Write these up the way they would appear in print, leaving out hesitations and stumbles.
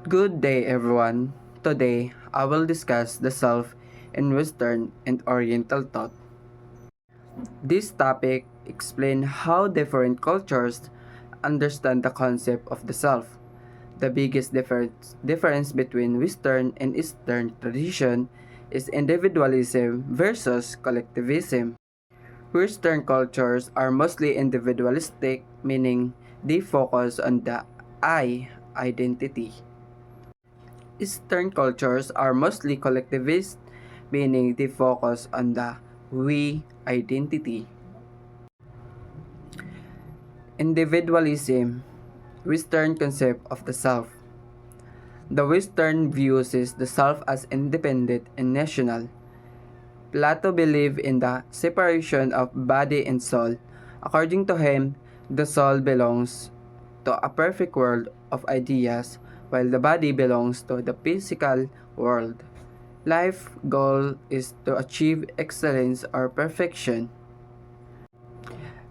Good day, everyone. Today, I will discuss the self in Western and Oriental thought. This topic explains how different cultures understand the concept of the self. The biggest difference between Western and Eastern tradition is individualism versus collectivism. Western cultures are mostly individualistic, meaning they focus on the I identity. Eastern cultures are mostly collectivist, meaning they focus on the we identity. Individualism, Western concept of the self. The Western views the self as independent and national. Plato believed in the separation of body and soul. According to him, the soul belongs to a perfect world of ideas, while the body belongs to the physical world. Life goal is to achieve excellence or perfection.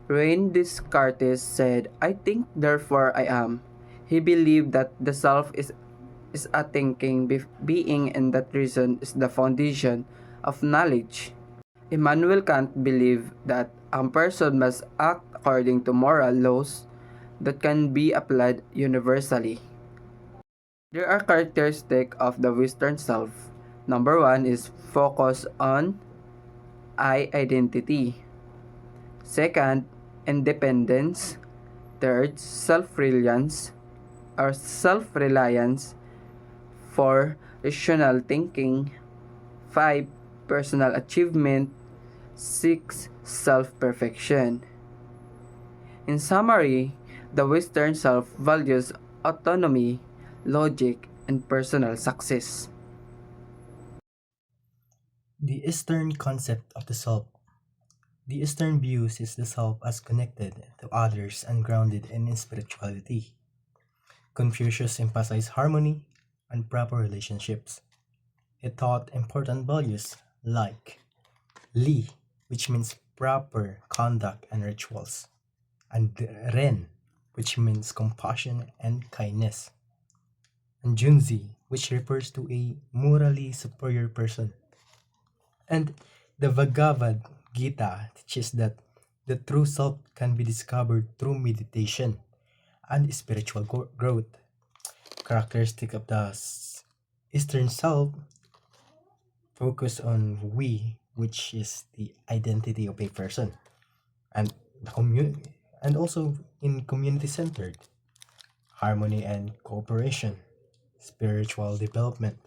René Descartes said, I think, therefore I am. He believed that the self is a thinking being and that reason is the foundation of knowledge. Immanuel Kant believed that a person must act according to moral laws that can be applied universally. There are characteristics of the Western self. Number one is focus on I identity. Second, independence. Third, self-reliance or self-reliance. Four, rational thinking. Five, personal achievement. Six, self-perfection. In summary, the Western self values autonomy, logic, and personal success. The Eastern concept of the self. The Eastern views the self as connected to others and grounded in spirituality. Confucius emphasized harmony and proper relationships. He taught important values like Li, which means proper conduct and rituals, and Ren, which means compassion and kindness, and Junzi, which refers to a morally superior person. And the Bhagavad Gita teaches that the true self can be discovered through meditation and spiritual growth. Characteristic of the Eastern self focus on we, which is the identity of a person, and the community, and also in community centered, harmony and cooperation, spiritual development,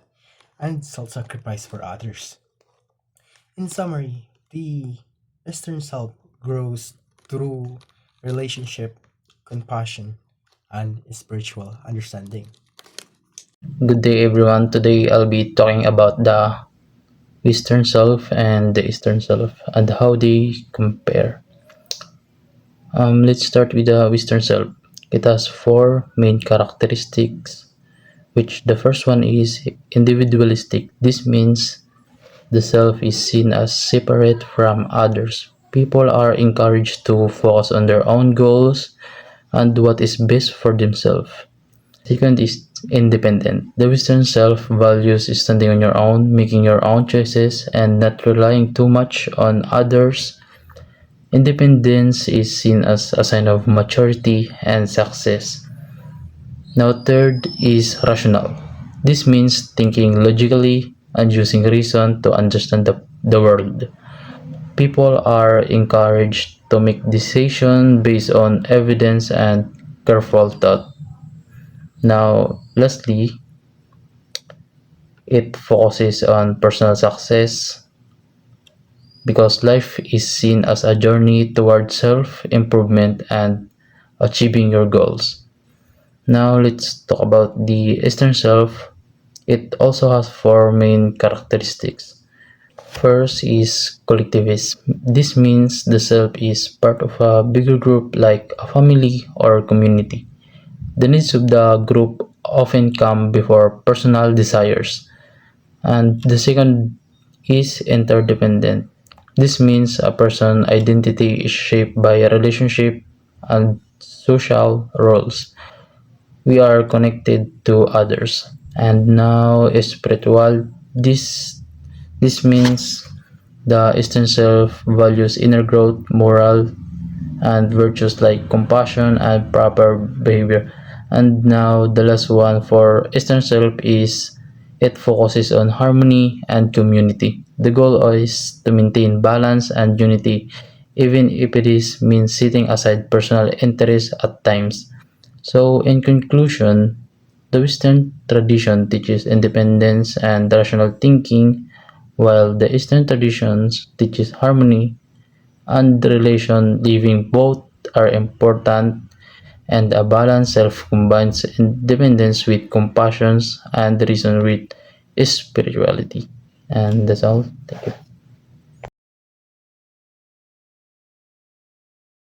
and self sacrifice for others. In summary, the Eastern self grows through relationship, compassion, and spiritual understanding. Good day, everyone. Today I'll be talking about the Western self and the Eastern self and how they compare. Let's start with the Western self. It has four main characteristics, which the first one is individualistic. This means the self is seen as separate from others. People are encouraged to focus on their own goals and what is best for themselves. Second is independent. The Western self values standing on your own, making your own choices, and not relying too much on others. Independence is seen as a sign of maturity and success. Now, third is rational. This means thinking logically and using reason to understand the world. People are encouraged to make decisions based on evidence and careful thought. Now, lastly, it focuses on personal success because life is seen as a journey toward self improvement and achieving your goals. Now, let's talk about the Eastern self. It also has four main characteristics. First is collectivism. This means the self is part of a bigger group like a family or community. The needs of the group often come before personal desires. And the second is interdependent. This means a person's identity is shaped by a relationship and social roles. We are connected to others. And now spiritual. This means the Eastern self values inner growth, moral, and virtues like compassion and proper behavior. And now the last one for Eastern self is it focuses on harmony and community. The goal is to maintain balance and unity, even if it is means setting aside personal interests at times. So, in conclusion, the Western tradition teaches independence and rational thinking, while the Eastern traditions teaches harmony and relation. Living both are important, and a balanced self combines independence with compassion and reason with spirituality. And that's all. Thank you.